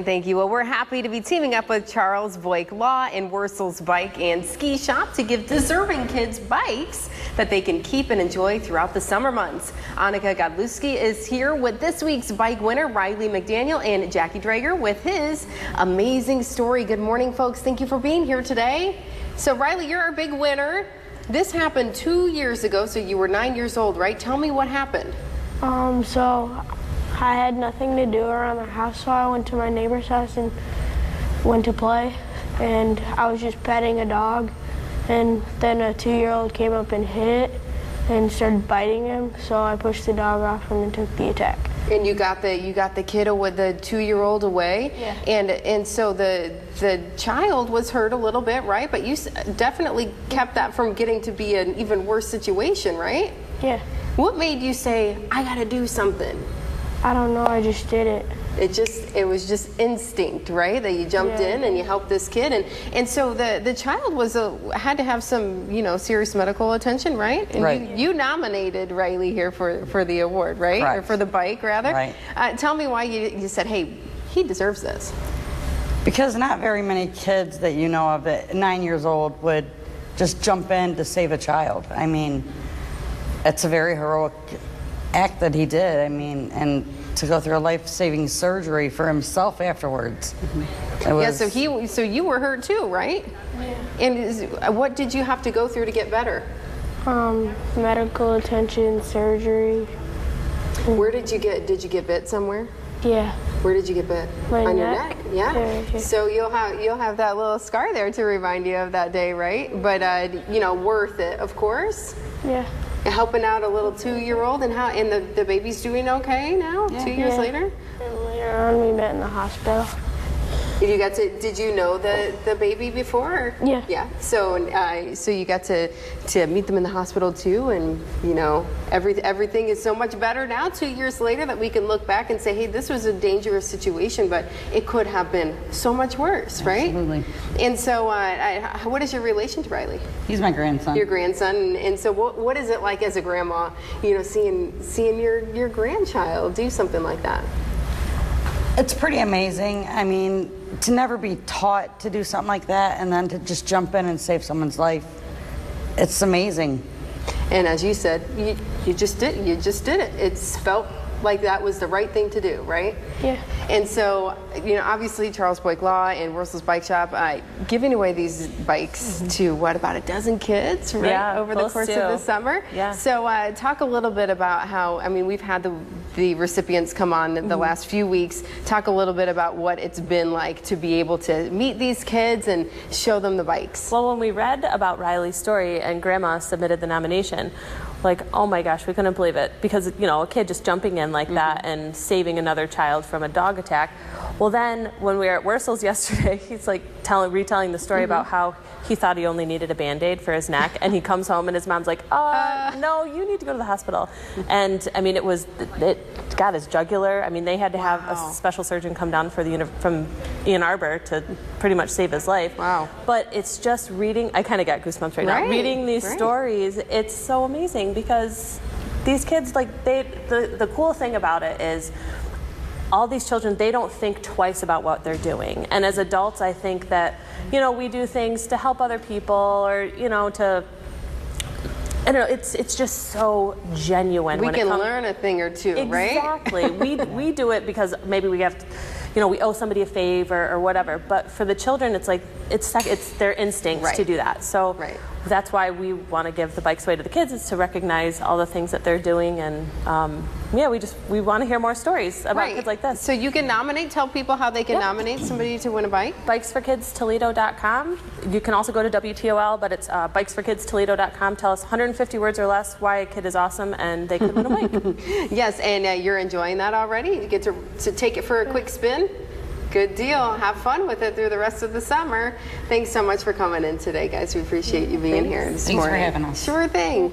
Thank you. Well, we're happy to be teaming up with Charles Boyk Law and Wurzel's Bike and Ski Shop to give deserving kids bikes that they can keep and enjoy throughout the summer months. Annika Godlewski is here with this week's bike winner, Riley McDaniel, and Jackie Drager with his amazing story. Good morning, folks. Thank you for being here today. So, Riley, you're our big winner. This happened 2 years ago, so you were 9 years old, right? Tell me what happened. So I had nothing to do around the house, so I went to my neighbor's house and went to play, and I was just petting a dog, and then a 2-year-old came up and hit it and started biting him, so I pushed the dog off and then took the attack. And you got the kiddo with the 2-year-old away? Yeah. And so the child was hurt a little bit, right? But you definitely kept that from getting to be an even worse situation, right? Yeah. What made you say, I gotta do something? I don't know, I just did it. It was just instinct, right? That you jumped in and you helped this kid, and so the child had to have some serious medical attention, right? And right. You nominated Riley here for the award, right? Correct. Or for the bike, rather. Right. Tell me why you said, hey, he deserves this. Because not very many kids that you know of at 9 years old would just jump in to save a child. I mean, it's a very heroic act that he did. I mean, and to go through a life-saving surgery for himself afterwards. Mm-hmm. So you were hurt too, right? Yeah. And what did you have to go through to get better? Medical attention, surgery. Where did you get bit somewhere? Yeah. Where did you get bit? On your neck? Yeah. Yeah. So you'll have that little scar there to remind you of that day, right? But worth it, of course. Yeah. Helping out a little 2-year-old, and the baby's doing okay now, yeah. 2 years later? And later on we met in the hospital. Did you know the baby before? Yeah. Yeah. So you got to meet them in the hospital too, and everything is so much better now 2 years later that we can look back and say, hey, this was a dangerous situation, but it could have been so much worse, right? Absolutely. And so what is your relation to Riley? He's my grandson. Your grandson. And so what is it like as a grandma, seeing your grandchild do something like that? It's pretty amazing. I mean, to never be taught to do something like that and then to just jump in and save someone's life, it's amazing. And as you said, you just did it. It's felt like that was the right thing to do, right? Yeah. And so, obviously Charles Boyk Law and Wurzel's Bike Shop giving away these bikes to about a dozen kids, right? Yeah, over the course of the summer. Yeah. So talk a little bit about how, we've had the recipients come on the last few weeks. Talk a little bit about what it's been like to be able to meet these kids and show them the bikes. Well, when we read about Riley's story and Grandma submitted the nomination, like, oh my gosh, we couldn't believe it, because a kid just jumping in like that and saving another child from a dog attack. Well, then when we were at Wurzel's yesterday, he's like retelling the story about how he thought he only needed a Band-Aid for his neck, and he comes home and his mom's like, no, you need to go to the hospital. And it got his jugular. They had to have a special surgeon come down from Ann Arbor to pretty much save his life. Wow. But it's just reading, I kind of got goosebumps right now. Reading these stories, it's so amazing, because these kids, the cool thing about it is all these children, they don't think twice about what they're doing. And as adults, I think that, we do things to help other people, or, I don't know, it's just so genuine. We can learn a thing or two, right? Exactly. we do it because maybe we have to, we owe somebody a favor or whatever. But for the children, it's like, it's their instincts to do that. So that's why we want to give the bikes away to the kids, is to recognize all the things that they're doing. And we want to hear more stories about kids like this. So you can tell people how they can nominate somebody to win a bike. Bikesforkidstoledo.com. You can also go to WTOL, but it's bikesforkidstoledo.com. Tell us 150 words or less why a kid is awesome and they could win a bike. Yes, and you're enjoying that already? You get to take it for a quick spin? Good deal. Have fun with it through the rest of the summer. Thanks so much for coming in today, guys. We appreciate you being here this morning. Thanks for having us. Sure thing.